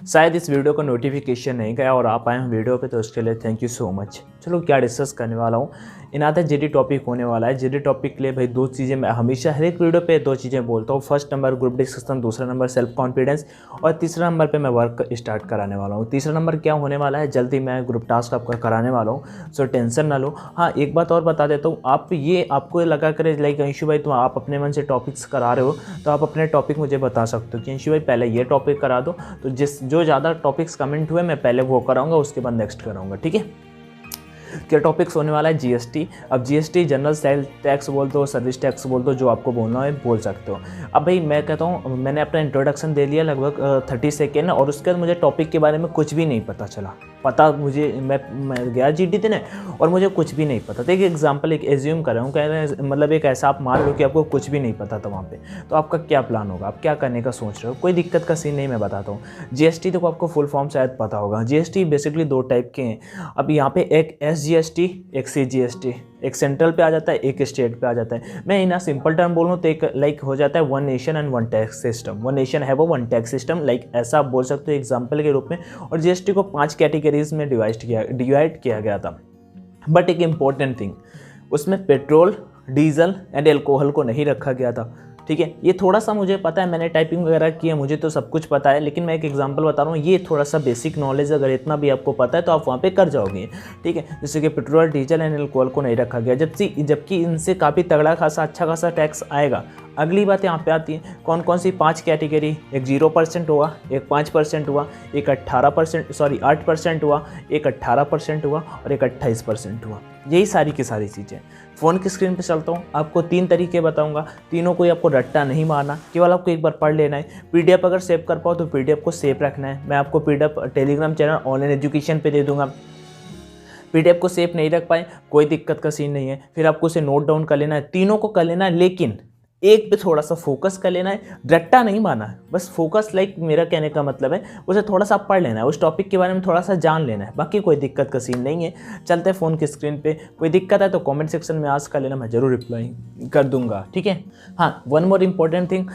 शायद इस वीडियो का नोटिफिकेशन नहीं गया और आप आए हैं वीडियो पे, तो उसके लिए थैंक यू सो मच। चलो क्या डिस्कस करने वाला हूँ, इनाता जीडी टॉपिक होने वाला है। जीडी टॉपिक के लिए भाई दो चीज़ें मैं हमेशा हर एक वीडियो पे दो चीज़ें बोलता हूँ। फर्स्ट नंबर ग्रुप डिस्कशन, दूसरा नंबर सेल्फ कॉन्फिडेंस और तीसरा नंबर पे मैं वर्क स्टार्ट कराने वाला हूँ। तीसरा नंबर क्या होने वाला है, जल्दी मैं ग्रुप टास्क आपका कराने वाला हूँ, सो टेंशन ना लो। हाँ, एक बात और बता देता हूँ, आप ये आपको लगा करे लाइक अंशु भाई तुम आप अपने मन से टॉपिक्स करा रहे हो, तो आप अपने टॉपिक मुझे बता सकते हो कि अंशु भाई पहले ये टॉपिक करा दो, तो जो ज़्यादा टॉपिक्स कमेंट हुए मैं पहले वो कराऊंगा, उसके बाद नेक्स्ट कराऊंगा। ठीक है, क्या टॉपिक्स होने वाला है जीएसटी। अब जीएसटी जनरल सेल टैक्स बोल दो, सर्विस टैक्स बोल दो, जो आपको बोलना है बोल सकते हो। अब भाई मैं कहता हूँ, मैंने अपना इंट्रोडक्शन दे लिया लगभग 30 सेकेंड, और उसके बाद मुझे टॉपिक के बारे में कुछ भी नहीं पता चला। मुझे मैं गया जीडी देने और मुझे कुछ भी नहीं पता था। एक एग्जांपल एक एज्यूम कर रहा हूँ, कह रहे हैं मतलब एक ऐसा आप मान लो कि आपको कुछ भी नहीं पता था वहाँ पे, तो आपका क्या प्लान होगा, आप क्या करने का सोच रहे हो। कोई दिक्कत का सीन नहीं, मैं बताता हूँ। जीएसटी देखो आपको फुल फॉर्म शायद पता होगा। जीएसटी बेसिकली दो टाइप के हैं। अब यहाँ पे एक एसजीएसटी, एक सीजीएसटी, एक सेंट्रल पे आ जाता है, एक स्टेट पे आ जाता है। मैं इन्हें सिंपल टर्म बोलूँ तो एक लाइक हो जाता है one nation and one tax system. One nation है वो वन टैक्स सिस्टम, लाइक ऐसा आप बोल सकते हो एग्जाम्पल के रूप में। और जीएसटी को 5 कैटेगरीज में डिवाइड किया गया था। बट एक इम्पॉर्टेंट थिंग, उसमें पेट्रोल, डीजल एंड एल्कोहल को नहीं रखा गया था। ठीक है, ये थोड़ा सा मुझे पता है, मैंने टाइपिंग वगैरह की है, मुझे तो सब कुछ पता है, लेकिन मैं एक एग्जांपल बता रहा हूँ। ये थोड़ा सा बेसिक नॉलेज, अगर इतना भी आपको पता है तो आप वहाँ पे कर जाओगे। ठीक है, जैसे कि पेट्रोल, डीजल एंड एल्कोहल को नहीं रखा गया, जबकि इनसे काफ़ी तगड़ा खासा अच्छा खासा टैक्स आएगा। अगली बात यहाँ पे आती है, कौन कौन सी 5 कैटेगरी, एक 0% हुआ, एक 5% हुआ, एक 8% हुआ, एक 18% हुआ और एक 28% हुआ। यही सारी की सारी चीज़ें फ़ोन की स्क्रीन पे चलता हूँ, आपको 3 तरीके बताऊंगा। तीनों को आपको रट्टा नहीं मारना, केवल आपको एक बार पढ़ लेना है। पीडीएफ अगर सेव कर पाओ तो पीडीएफ को सेव रखना है। मैं आपको PDF Telegram channel online education पे दे दूंगा। पीडीएफ को सेव नहीं रख पाए, कोई दिक्कत का सीन नहीं है, फिर आपको उसे नोट डाउन कर लेना है। तीनों को कर लेना है, लेकिन एक पे थोड़ा सा फोकस कर लेना है, रट्टा नहीं मारना है, बस फोकस। लाइक मेरा कहने का मतलब है उसे थोड़ा सा पढ़ लेना है, उस टॉपिक के बारे में थोड़ा सा जान लेना है, बाकी कोई दिक्कत का सीन नहीं है। चलते हैं फ़ोन की स्क्रीन पे। कोई दिक्कत है तो कमेंट सेक्शन में आस्क कर लेना, मैं ज़रूर रिप्लाई कर दूंगा। ठीक है, हाँ, वन मोर इम्पॉर्टेंट थिंग,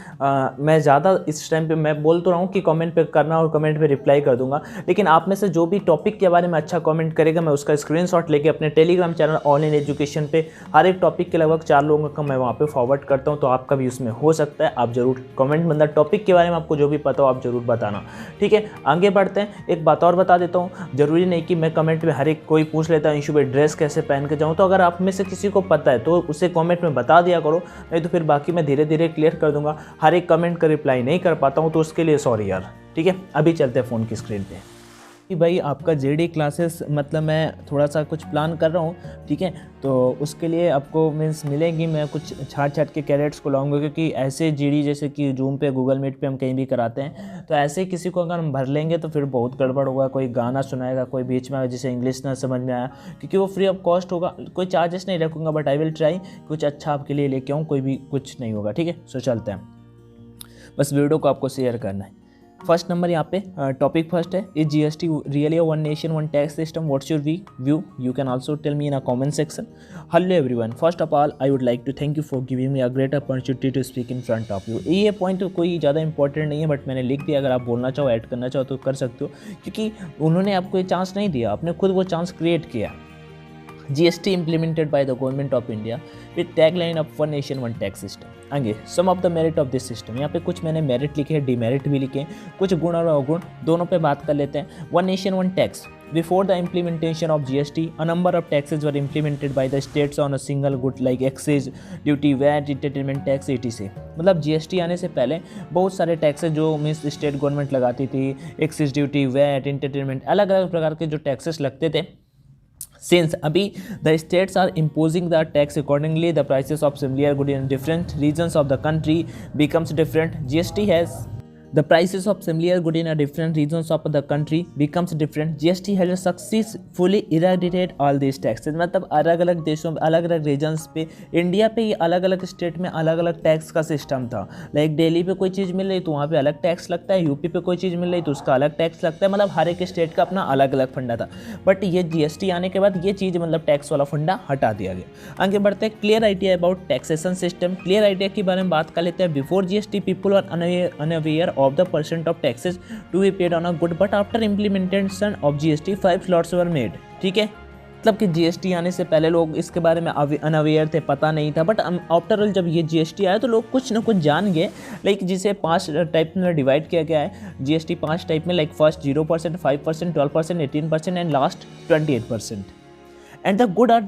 मैं ज़्यादा इस टाइम पर मैं बोल तो रहा हूँ कि कमेंट पर करना और कमेंट पर रिप्लाई कर दूंगा, लेकिन आप में से जो भी टॉपिक के बारे में अच्छा कमेंट करेगा, मैं उसका स्क्रीनशॉट लेके अपने टेलीग्राम चैनल ऑनलाइन एजुकेशन पे हर एक टॉपिक के लगभग 4 लोगों का मैं वहाँ पे फॉरवर्ड करता हूँ, तो आपका भी उसमें हो सकता है। आप जरूर कमेंट मतलब टॉपिक के बारे में आपको जो भी पता हो आप जरूर बताना। ठीक है, आगे बढ़ते हैं। एक बात और बता देता हूँ, जरूरी नहीं कि मैं कमेंट में हर एक कोई पूछ लेता है अंशु भाई ड्रेस कैसे पहन के जाऊँ, तो अगर आप में से किसी को पता है तो उसे कमेंट में बता दिया करो, नहीं तो फिर बाकी मैं धीरे धीरे क्लियर कर दूंगा। हर एक कमेंट का रिप्लाई नहीं कर पाता हूँ, तो उसके लिए सॉरी यार। ठीक है, अभी चलते हैं फ़ोन की स्क्रीन पे कि भाई आपका जेडी क्लासेस मतलब मैं थोड़ा सा कुछ प्लान कर रहा हूँ। ठीक है, तो उसके लिए आपको मीन्स मिलेंगी, मैं कुछ छाट के कैडेट्स को लाऊंगा, क्योंकि ऐसे जेडी जैसे कि जूम पे, गूगल मीट पे हम कहीं भी कराते हैं, तो ऐसे किसी को अगर हम भर लेंगे तो फिर बहुत गड़बड़ होगा। कोई गाना सुनाएगा, कोई बीच में जिसे इंग्लिश ना समझ में आया, क्योंकि वो फ्री ऑफ कॉस्ट होगा, कोई चार्जेस नहीं रखूँगा, बट आई विल ट्राई कुछ अच्छा आपके लिए लेके आऊँ, कोई भी कुछ नहीं होगा। ठीक है, सो चलते हैं, बस वीडियो को आपको शेयर करना है। फर्स्ट नंबर यहाँ पे टॉपिक फर्स्ट है, is GST really a one nation one tax system, what's your view, you can also tell me in a comment section. Hello everyone, first of all I would like to thank you for giving me a great opportunity to speak in front of you. ये point कोई ज़्यादा important नहीं है, but मैंने लिख दिया, अगर आप बोलना चाहो ऐड करना चाहो तो कर सकते हो, क्योंकि उन्होंने आपको ये चांस नहीं दिया, आपने खुद वो चांस क्रिएट किया। GST implemented by the government of India with tagline of one nation one tax system। आगे some of the merit of this system, यहाँ पे कुछ मैंने मेरिट लिखे हैं, डिमेरिट भी लिखे हैं, कुछ गुण और अवगुण दोनों पे बात कर लेते हैं। One nation one tax, before the implementation of GST a number of taxes were implemented by the states on a single good like excise duty, VAT, entertainment tax, etc। मतलब GST आने से पहले बहुत सारे टैक्सेस जो means state government लगाती थी, excise duty, VAT, entertainment, अलग अलग प्रकार के जो टैक्सेस लगते थे। Since अभी the states are imposing the tax accordingly, the prices of similar goods in different regions of the country becomes different. GST has the prices of similar goods in a different regions of the country becomes different. GST has successfully eradicated all these taxes। मतलब अलग अलग देशों में, अलग अलग regions पे, India पे ये अलग अलग स्टेट में अलग अलग टैक्स का सिस्टम था। लाइक दिल्ली पे कोई चीज़ मिल रही तो वहाँ पे अलग टैक्स लगता है, यूपी पे कोई चीज़ मिल रही तो उसका अलग टैक्स लगता है, मतलब हर एक स्टेट का अपना अलग अलग फंडा था। बट ये GST आने के बाद ये चीज़ मतलब टैक्स वाला फंडा हटा दिया गया। आगे बढ़ते हैं, clear idea about taxation system. Clear idea के बारे में बात कर लेते हैं। Before GST people are unaware of the percent of taxes to be paid on a good, but after implementation of GST 5 slots were made. ठीक है, मतलब कि GST आने से पहले लोग इसके बारे में अनअवेयर थे, पता नहीं था, बट आफ्टर ऑल जब ये GST आया तो लोग कुछ ना कुछ जान गए। लाइक जिसे 5 टाइप में डिवाइड किया गया है GST 5 टाइप में, like first 0%, 5%, 12%, 18% and last 28%. And the good are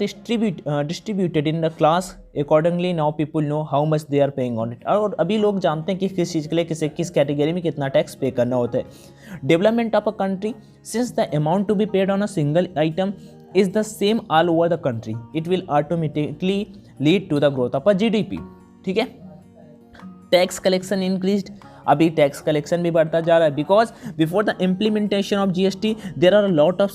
distributed in the class accordingly. Now people know how much they are paying on it. और अभी लोग जानते हैं कि किस चीज़ के लिए किस कैटेगरी में कितना टैक्स पे करना होता है। Development of a country, since the amount to be paid on a single item is the same all over the country, it will automatically lead to the growth of a GDP. ठीक है, tax collection increased, अभी tax collection भी बढ़ता जा रहा है, because before the implementation of GST there are lot of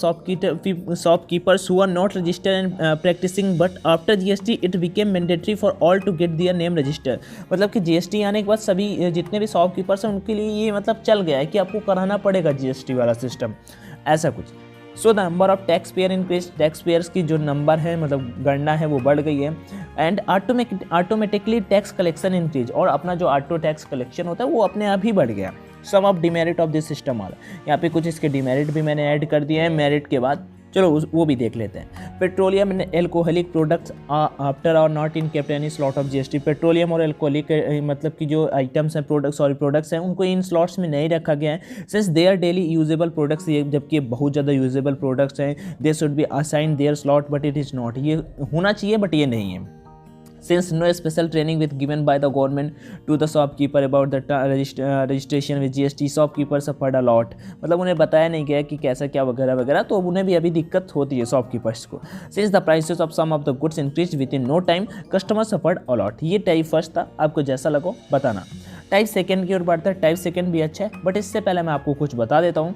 shopkeepers who are not registered and practising, but after GST it became mandatory for all to get their name register. मतलब कि GST आने के बाद सभी जितने भी shopkeepers हैं उनके लिए ये मतलब चल गया है कि आपको कराना पड़ेगा GST वाला सिस्टम, ऐसा कुछ। So the number of tax payer increase, tax payers की जो नंबर है मतलब गणना है वो बढ़ गई है। And automatically tax collection increase, और अपना जो ऑटो टैक्स कलेक्शन होता है वो अपने आप ही बढ़ गया। Some of demerit of this system are, यहाँ पे कुछ इसके डिमेरिट भी मैंने ऐड कर दिए हैं मेरिट के बाद, चलो वो भी देख लेते हैं। Petroleum and alcoholic products after और not in kept any slot of GST। Petroleum और एल्कोहलिक मतलब कि जो आइटम्स हैं प्रोडक्ट्स हैं उनको इन स्लॉट्स में नहीं रखा गया है, since they are daily usable products, ये जबकि बहुत ज़्यादा यूजेबल प्रोडक्ट्स हैं, they should be assign their slot but it is not, ये होना चाहिए बट ये नहीं है। Since no special training with given by the government to the shopkeeper about the registration with GST, shopkeeper suffered a lot। मतलब उन्हें बताया नहीं गया कि कैसा क्या वगैरह वगैरह, तो उन्हें भी अभी दिक्कत होती है शॉपकीपर्स को। Since the prices of some of the goods increased within no time, customers suffered a lot। ये टाइप फर्स्ट था, आपको जैसा लगो बताना। टाइप सेकेंड की ओर बढ़ता है, टाइप सेकेंड भी अच्छा है, बट इससे पहले मैं आपको कुछ बता देता हूँ।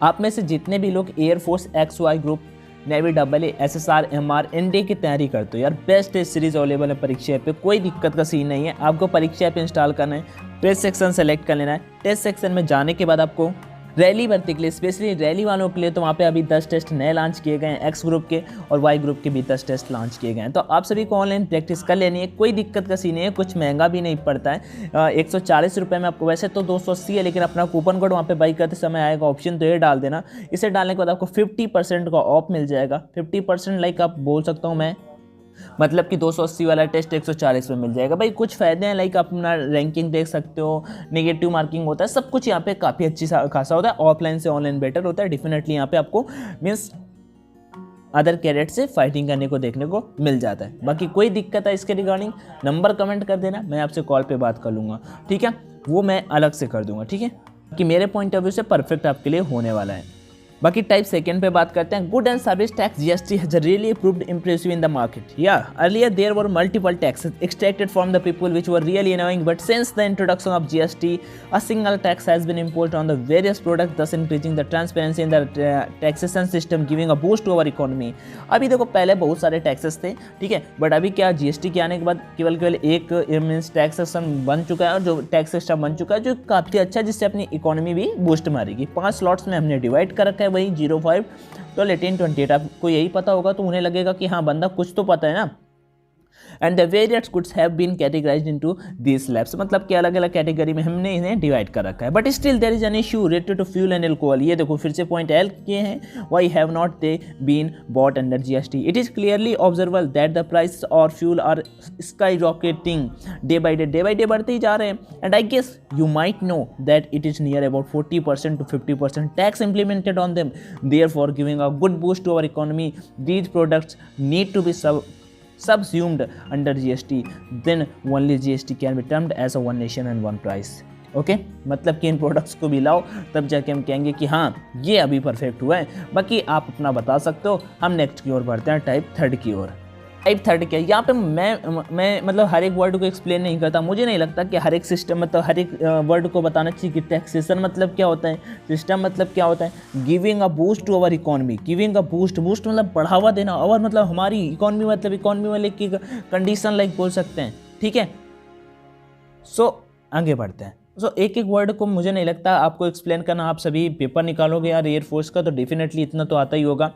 आप में से जितने भी लोग air force XY group, navy AA, SSR, MR, NDA की तैयारी करते हो यार, बेस्ट सीरीज अवेलेबल है परीक्षा ऐप पे, कोई दिक्कत का सीन नहीं है। आपको परीक्षा ऐप इंस्टॉल करना है, टेस्ट सेक्शन सेलेक्ट कर लेना है, टेस्ट सेक्शन में जाने के बाद आपको रैली भर्ती के लिए, स्पेशली रैली वालों के लिए तो वहाँ पे अभी 10 टेस्ट नए लॉन्च किए गए हैं, X ग्रुप के और Y ग्रुप के भी 10 टेस्ट लॉन्च किए गए हैं, तो आप सभी को ऑनलाइन प्रैक्टिस कर लेनी है, कोई दिक्कत का सीन नहीं है, कुछ महंगा भी नहीं पड़ता है। 140 रुपये में आपको, वैसे तो 280 है, लेकिन अपना कूपन कोड वहाँ पे बाई करते समय आएगा ऑप्शन, तो ये डाल देना। इसे डालने के बाद आपको 50% का ऑफ मिल जाएगा। 50% लाइक आप बोल सकता हूँ मैं, मतलब कि 280 वाला टेस्ट 140 में मिल जाएगा। भाई कुछ फ़ायदे हैं, लाइक अपना रैंकिंग देख सकते हो, नेगेटिव मार्किंग होता है, सब कुछ यहाँ पे काफ़ी अच्छी खासा होता है। ऑफलाइन से ऑनलाइन बेटर होता है डेफिनेटली, यहाँ पे आपको मीन्स अदर कैडेट से फाइटिंग करने को देखने को मिल जाता है। बाकी कोई दिक्कत है इसके रिगार्डिंग, नंबर कमेंट कर देना, मैं आपसे कॉल पे बात कर लूँगा, ठीक है, वो मैं अलग से कर दूँगा, ठीक है, कि मेरे पॉइंट ऑफ व्यू से परफेक्ट आपके लिए होने वाला है। बाकी टाइप सेकेंड पे बात करते हैं। Good and service tax GST has really proved impressive in the market. Yeah, earlier there were multiple taxes extracted from the people which were really annoying, but since the introduction of GST, a single tax has been imposed on the various products, thus increasing the transparency in the taxation system, giving a boost to our economy. अभी देखो पहले बहुत सारे taxes थे, ठीक है, but अभी क्या GST के आने के बाद केवल एक मीन्स टैक्सेशन बन चुका है, और जो टैक्स सिस्टम बन चुका है जो काफ़ी अच्छा है, जिससे अपनी इकोनॉमी भी बूस्ट मारेगी। 5 स्लॉट्स में हमने डिवाइड कर रखा है, वही 05, 12, 18, 28। आपको यही पता होगा तो उन्हें लगेगा कि हाँ बंदा कुछ तो पता है ना। And the various goods have been categorised into these slabs, मतलब कि अलग अलग कैटेगरी में हमने इन्हें डिवाइड कर रखा है। But still there is an issue related to fuel and alcohol. ये देखो फिर से पॉइंट एल किए हैं, why have not they been bought under GST। It is clearly observable that the price और fuel are sky rocketing day by day बढ़ते ही जा रहे हैं। And I guess you might know that it is near about 40% to 50% tax implemented on them, therefore giving a good boost to our economy. These products need to be subsumed under GST, then only GST can be termed as a one nation and one price. Okay मतलब कि इन products को भी लाओ, तब जाके हम कहेंगे कि हाँ ये अभी परफेक्ट हुआ है। बाकी आप अपना बता सकते हो। हम नेक्स्ट की ओर बढ़ते हैं, टाइप थर्ड की ओर। टाइप थर्ड क्या है, यहाँ पे मैं मतलब हर एक वर्ड को एक्सप्लेन नहीं करता। मुझे नहीं लगता कि हर एक सिस्टम मतलब हर एक वर्ड को बताना चाहिए कि टैक्सेशन मतलब क्या होता है, सिस्टम मतलब क्या होता है। Giving a boost to our economy, giving a boost मतलब बढ़ावा देना, और मतलब हमारी इकोनॉमी मतलब इकोनॉमी वाले की कंडीशन लाइक बोल सकते हैं, ठीक है। सो आगे बढ़ते हैं। एक एक वर्ड को मुझे नहीं लगता आपको एक्सप्लेन करना, आप सभी पेपर निकालोगे यार एयरफोर्स का तो डेफिनेटली इतना तो आता ही होगा।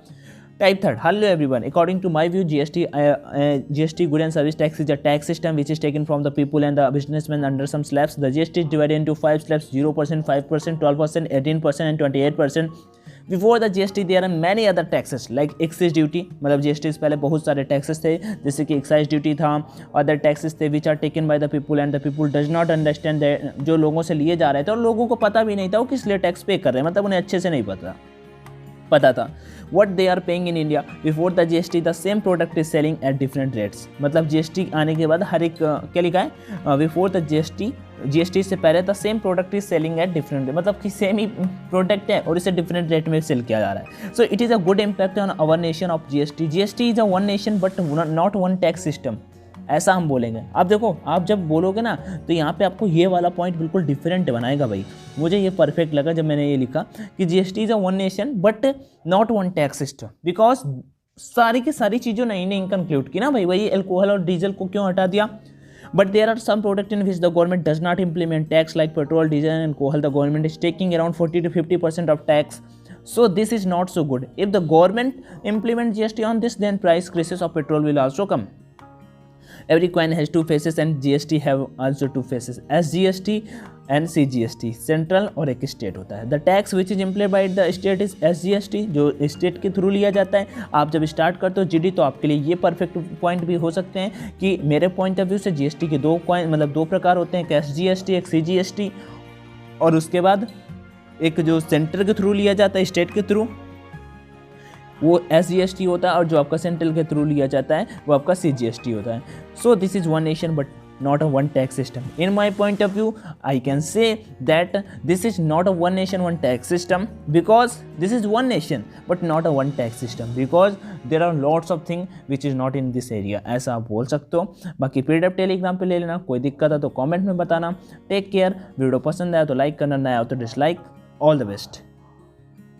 Type third, hello everyone. According to my view, GST good and service tax is a tax system which is taken from the people and the businessmen under some slabs. The GST is divided into 5 slabs: 0%, 5%, 12%, 18% and 28%. Before the GST there are many other taxes like excise duty, मतलब GST से पहले बहुत सारे taxes थे, जैसे कि excise duty था, other taxes थे which are taken by the people and the people does not understand that, जो लोगों से लिए जा रहे थे और लोगों को पता भी नहीं था वो किस लिए टैक्स पे कर रहे हैं, मतलब उन्हें अच्छे से नहीं पता था what they are paying in India. Before the GST the same product is selling at different rates. मतलब GST आने के बाद हर एक क्या लिखा है, बिफोर द GST से पहले the same product is selling at different, मतलब कि सेम ही प्रोडक्ट है और इसे डिफरेंट रेट में सेल किया जा रहा है. So it is a good impact on our nation of GST. GST is a one nation but not one tax system, ऐसा हम बोलेंगे. आप देखो, आप जब बोलोगे ना तो यहाँ पे आपको ये वाला पॉइंट बिल्कुल डिफरेंट बनाएगा भाई. मुझे ये परफेक्ट लगा जब मैंने ये लिखा कि GST is a one nation but not one tax system, because सारी की सारी चीज़ों नहीं इंक्लूड की ना भाई. वही अल्कोहल और डीजल को क्यों हटा दिया. But there are some products in which the government does not implement tax like petrol, diesel and alcohol. The government is taking around 40 to 50% of tax. So this is not so good. If the government implements GST on this, then price increases of petrol will also come. Every coin has two faces and GST have also two faces. SGST and CGST, central और एक state होता है. The tax which is implied by the state is SGST, जो state के through लिया जाता है. आप जब स्टार्ट करते हो GD तो आपके लिए ये परफेक्ट पॉइंट भी हो सकते हैं कि मेरे पॉइंट ऑफ व्यू से GST के दो प्रकार होते हैं, एक SGST एक CGST, और उसके बाद एक जो सेंटर के थ्रू लिया जाता है स्टेट के थ्रू वो SGST होता है, और जो आपका सेंट्रल के थ्रू लिया जाता है वो आपका CGST होता है. So this is one nation but not a one tax system. In my point of view, I can say that this is not a one nation one tax system, because this is one nation but not a one tax system, because there are lots of things which is not in this area. ऐसा आप बोल सकते हो. बाकी PDF Telegram पे ले लेना. कोई दिक्कत है तो कमेंट में बताना. Take care. वीडियो पसंद आया तो लाइक करना, नया हो तो डिसलाइक. All the best.